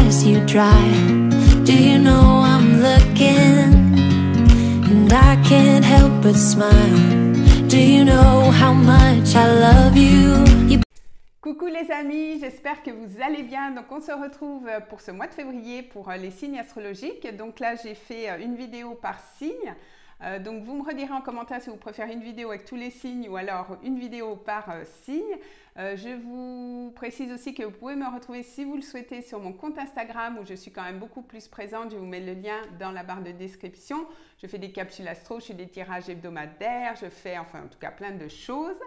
as you drive. Do you know I'm looking, and I can't help but smile. Do you know how much I love you? Coucou les amis, j'espère que vous allez bien. Donc on se retrouve pour ce mois de février pour les signes astrologiques. Donc là j'ai fait une vidéo par signe. Donc vous me redirez en commentaire si vous préférez une vidéo avec tous les signes ou alors une vidéo par signe. Je vous précise aussi que vous pouvez me retrouver si vous le souhaitez sur mon compte Instagram où je suis quand même beaucoup plus présente. Je vous mets le lien dans la barre de description. Je fais des capsules astro, je fais des tirages hebdomadaires, je fais enfin en tout cas plein de choses.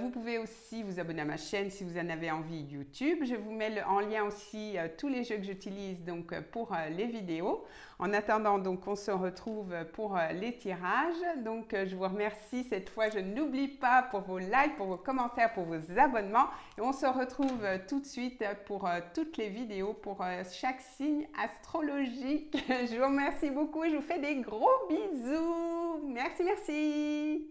Vous pouvez aussi vous abonner à ma chaîne si vous en avez envie YouTube. Je vous mets en lien aussi tous les jeux que j'utilise donc pour les vidéos. En attendant, donc on se retrouve pour les tirages. Donc je vous remercie cette fois, je n'oublie pas pour vos likes, pour vos commentaires, pour vos abonnements. Et on se retrouve tout de suite pour toutes les vidéos, pour chaque signe astrologique. Je vous remercie beaucoup et je vous fais des gros bisous. Merci, merci.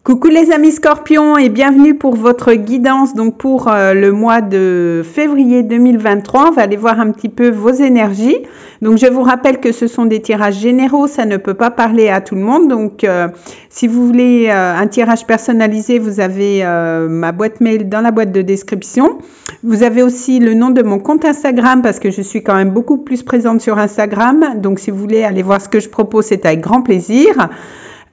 Coucou les amis Scorpions et bienvenue pour votre guidance donc pour le mois de février 2023. On va aller voir un petit peu vos énergies. Donc je vous rappelle que ce sont des tirages généraux, ça ne peut pas parler à tout le monde. Donc si vous voulez un tirage personnalisé, vous avez ma boîte mail dans la boîte de description. Vous avez aussi le nom de mon compte Instagram parce que je suis quand même beaucoup plus présente sur Instagram. Donc si vous voulez aller voir ce que je propose, c'est avec grand plaisir.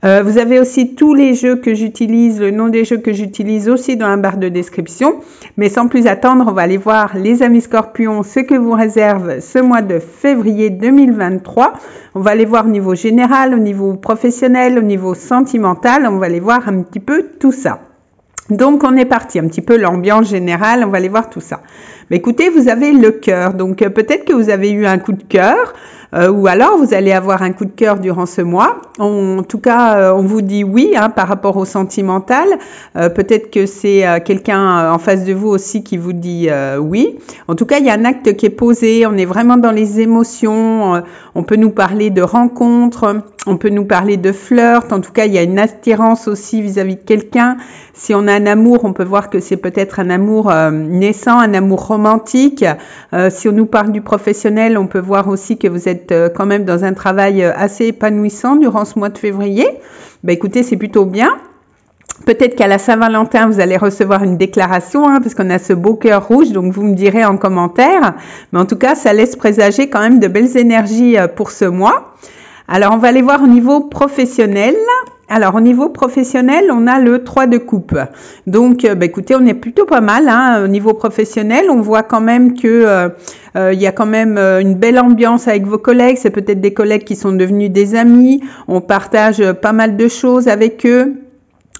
Vous avez aussi tous les jeux que j'utilise, le nom des jeux que j'utilise aussi dans la barre de description. Mais sans plus attendre, on va aller voir les amis Scorpions, ce que vous réserve ce mois de février 2023. On va aller voir au niveau général, au niveau professionnel, au niveau sentimental. On va aller voir un petit peu tout ça. Donc on est parti, un petit peu l'ambiance générale, on va aller voir tout ça. Mais écoutez, vous avez le cœur, donc peut-être que vous avez eu un coup de cœur. Ou alors vous allez avoir un coup de cœur durant ce mois. En tout cas, on vous dit oui par rapport au sentimental. Peut-être que c'est quelqu'un en face de vous aussi qui vous dit oui. En tout cas, il y a un acte qui est posé. On est vraiment dans les émotions. On peut nous parler de rencontres. On peut nous parler de flirt. En tout cas, il y a une attirance aussi vis-à-vis de quelqu'un. Si on a un amour, on peut voir que c'est peut-être un amour naissant, un amour romantique. Si on nous parle du professionnel, on peut voir aussi que vous êtes quand même dans un travail assez épanouissant durant ce mois de février. Ben, écoutez, c'est plutôt bien. Peut-être qu'à la Saint-Valentin, vous allez recevoir une déclaration, parce qu'on a ce beau cœur rouge, donc vous me direz en commentaire. Mais en tout cas, ça laisse présager quand même de belles énergies pour ce mois. Alors, on va aller voir au niveau professionnel. Alors, au niveau professionnel, on a le 3 de coupe. Donc, écoutez, on est plutôt pas mal au niveau professionnel. On voit quand même que il y a quand même une belle ambiance avec vos collègues. C'est peut-être des collègues qui sont devenus des amis. On partage pas mal de choses avec eux.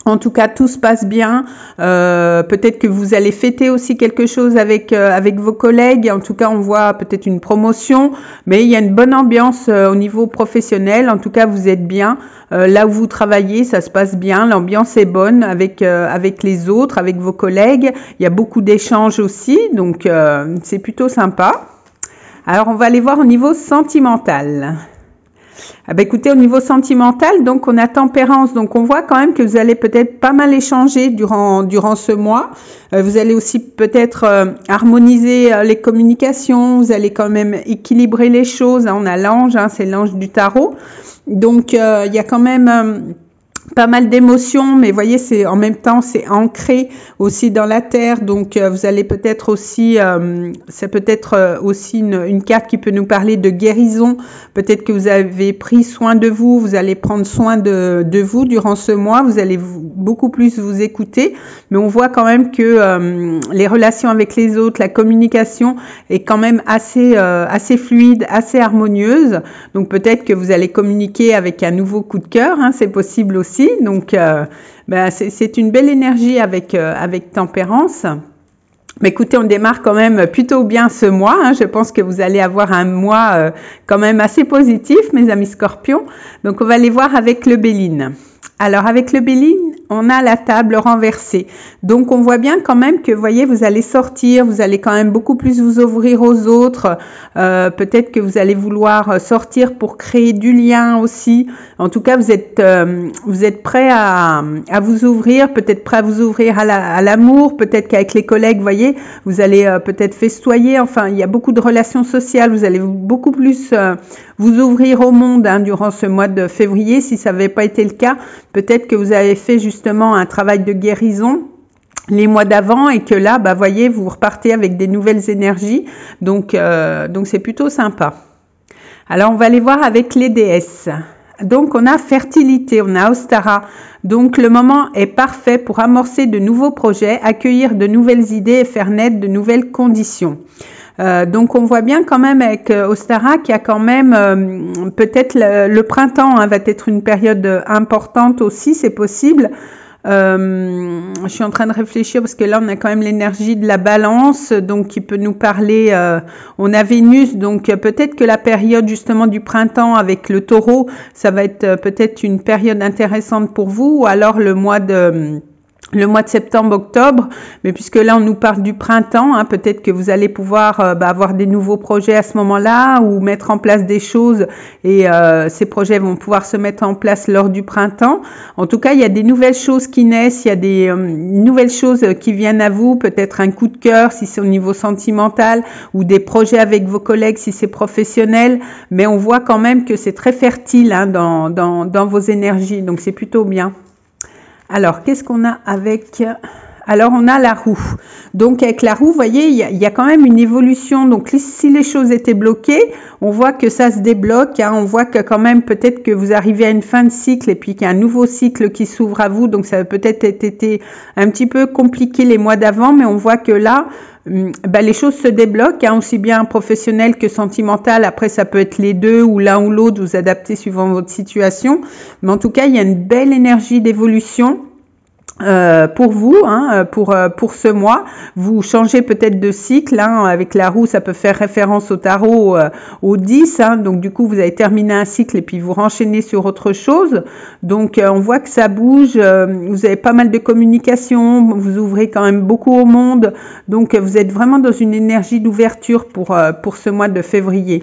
En tout cas, tout se passe bien. Peut-être que vous allez fêter aussi quelque chose avec vos collègues. En tout cas, on voit peut-être une promotion, mais il y a une bonne ambiance au niveau professionnel. En tout cas, vous êtes bien. Là où vous travaillez, ça se passe bien. L'ambiance est bonne avec les autres, avec vos collègues. Il y a beaucoup d'échanges aussi, donc c'est plutôt sympa. Alors, on va aller voir au niveau sentimental. Écoutez, au niveau sentimental, donc on a tempérance, donc on voit quand même que vous allez peut-être pas mal échanger durant ce mois. Vous allez aussi peut-être harmoniser les communications, vous allez quand même équilibrer les choses. On a l'ange, c'est l'ange du tarot. Donc il y a quand même pas mal d'émotions, mais voyez, c'est en même temps c'est ancré aussi dans la terre, donc vous allez peut-être aussi c'est peut-être aussi une carte qui peut nous parler de guérison. Peut-être que vous avez pris soin de vous, vous allez prendre soin de vous durant ce mois, vous allez beaucoup plus vous écouter, mais on voit quand même que les relations avec les autres, la communication est quand même assez fluide, assez harmonieuse. Donc peut-être que vous allez communiquer avec un nouveau coup de cœur, c'est possible aussi. Donc c'est une belle énergie avec tempérance. Mais écoutez, on démarre quand même plutôt bien ce mois. Je pense que vous allez avoir un mois quand même assez positif, mes amis Scorpions. Donc on va aller voir avec le Béline. Alors avec le Béline, on a la table renversée. Donc, on voit bien quand même que, vous voyez, vous allez sortir, vous allez quand même beaucoup plus vous ouvrir aux autres. Peut-être que vous allez vouloir sortir pour créer du lien aussi. En tout cas, vous êtes prêt à vous ouvrir, peut-être prêt à vous ouvrir à l'amour, peut-être qu'avec les collègues, vous voyez, vous allez peut-être festoyer. Enfin, il y a beaucoup de relations sociales. Vous allez beaucoup plus vous ouvrir au monde durant ce mois de février. Si ça n'avait pas été le cas, peut-être que vous avez fait justement un travail de guérison les mois d'avant et que là, voyez, vous repartez avec des nouvelles énergies. Donc c'est plutôt sympa. Alors, on va aller voir avec les déesses. Donc, on a fertilité, on a Ostara. Donc, le moment est parfait pour amorcer de nouveaux projets, accueillir de nouvelles idées et faire naître de nouvelles conditions. Donc, on voit bien quand même avec Ostara qu'il y a quand même peut-être le printemps va être une période importante aussi, c'est possible. Je suis en train de réfléchir parce que là on a quand même l'énergie de la balance, donc qui peut nous parler, on a Vénus, donc peut-être que la période justement du printemps avec le taureau, ça va être peut-être une période intéressante pour vous, ou alors le mois de septembre, octobre, mais puisque là on nous parle du printemps, peut-être que vous allez pouvoir avoir des nouveaux projets à ce moment-là ou mettre en place des choses et ces projets vont pouvoir se mettre en place lors du printemps. En tout cas, il y a des nouvelles choses qui naissent, il y a des nouvelles choses qui viennent à vous, peut-être un coup de cœur si c'est au niveau sentimental ou des projets avec vos collègues si c'est professionnel, mais on voit quand même que c'est très fertile dans vos énergies, donc c'est plutôt bien. Alors, qu'est-ce qu'on a avec... Alors, on a la roue. Donc, avec la roue, vous voyez, il y a quand même une évolution. Donc, si les choses étaient bloquées, on voit que ça se débloque. On voit que quand même, peut-être que vous arrivez à une fin de cycle et puis qu'il y a un nouveau cycle qui s'ouvre à vous. Donc, ça a peut-être été un petit peu compliqué les mois d'avant, mais on voit que là, les choses se débloquent, aussi bien professionnel que sentimental. Après, ça peut être les deux ou l'un ou l'autre, vous adaptez suivant votre situation. Mais en tout cas, il y a une belle énergie d'évolution pour vous, pour ce mois. Vous changez peut-être de cycle, avec la roue, ça peut faire référence au tarot au 10, donc du coup vous avez terminé un cycle et puis vous renchaînez sur autre chose. Donc on voit que ça bouge, vous avez pas mal de communication, vous ouvrez quand même beaucoup au monde, donc vous êtes vraiment dans une énergie d'ouverture pour ce mois de février.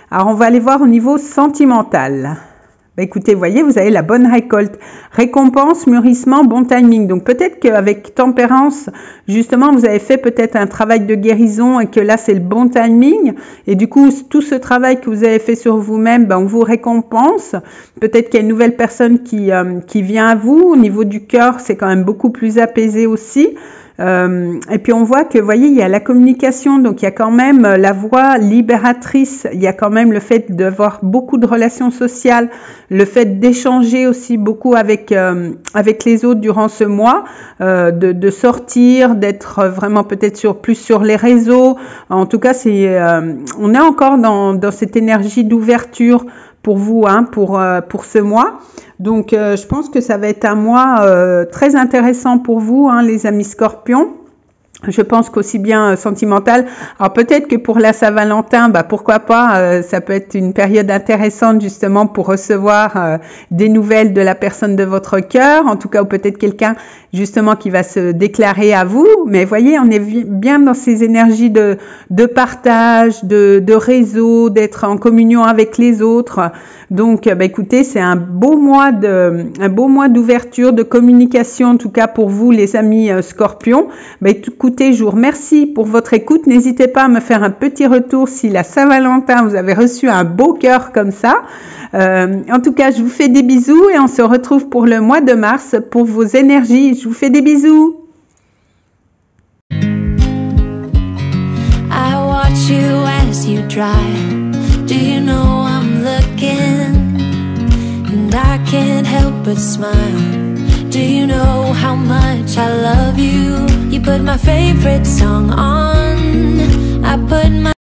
Alors on va aller voir au niveau sentimental. Écoutez, vous voyez, vous avez la bonne récolte. Récompense, mûrissement, bon timing. Donc peut-être qu'avec tempérance, justement, vous avez fait peut-être un travail de guérison et que là, c'est le bon timing. Et du coup, tout ce travail que vous avez fait sur vous-même, on vous récompense. Peut-être qu'il y a une nouvelle personne qui vient à vous. Au niveau du cœur, c'est quand même beaucoup plus apaisé aussi. Et puis on voit que, vous voyez, il y a la communication, donc il y a quand même la voix libératrice, il y a quand même le fait d'avoir beaucoup de relations sociales, le fait d'échanger aussi beaucoup avec les autres durant ce mois, de sortir, d'être vraiment peut-être plus sur les réseaux. En tout cas, on est encore dans cette énergie d'ouverture pour vous, pour ce mois. Donc, je pense que ça va être un mois très intéressant pour vous, les amis scorpions. Je pense qu'aussi bien sentimental. Alors peut-être que pour la Saint-Valentin, pourquoi pas, ça peut être une période intéressante justement pour recevoir des nouvelles de la personne de votre cœur, en tout cas, ou peut-être quelqu'un justement qui va se déclarer à vous. Mais voyez, on est bien dans ces énergies de partage, de réseau, d'être en communion avec les autres. Donc, écoutez, c'est un beau mois d'ouverture, de communication, en tout cas pour vous, les amis scorpions. Écoutez, je vous remercie pour votre écoute. N'hésitez pas à me faire un petit retour si la Saint-Valentin, vous avez reçu un beau cœur comme ça. En tout cas, je vous fais des bisous et on se retrouve pour le mois de mars pour vos énergies. Je vous fais des bisous. I watch you as you drive. Do you know I'm looking? And I can't help but smile. Do you know how much I love you? You put my favorite song on. I put my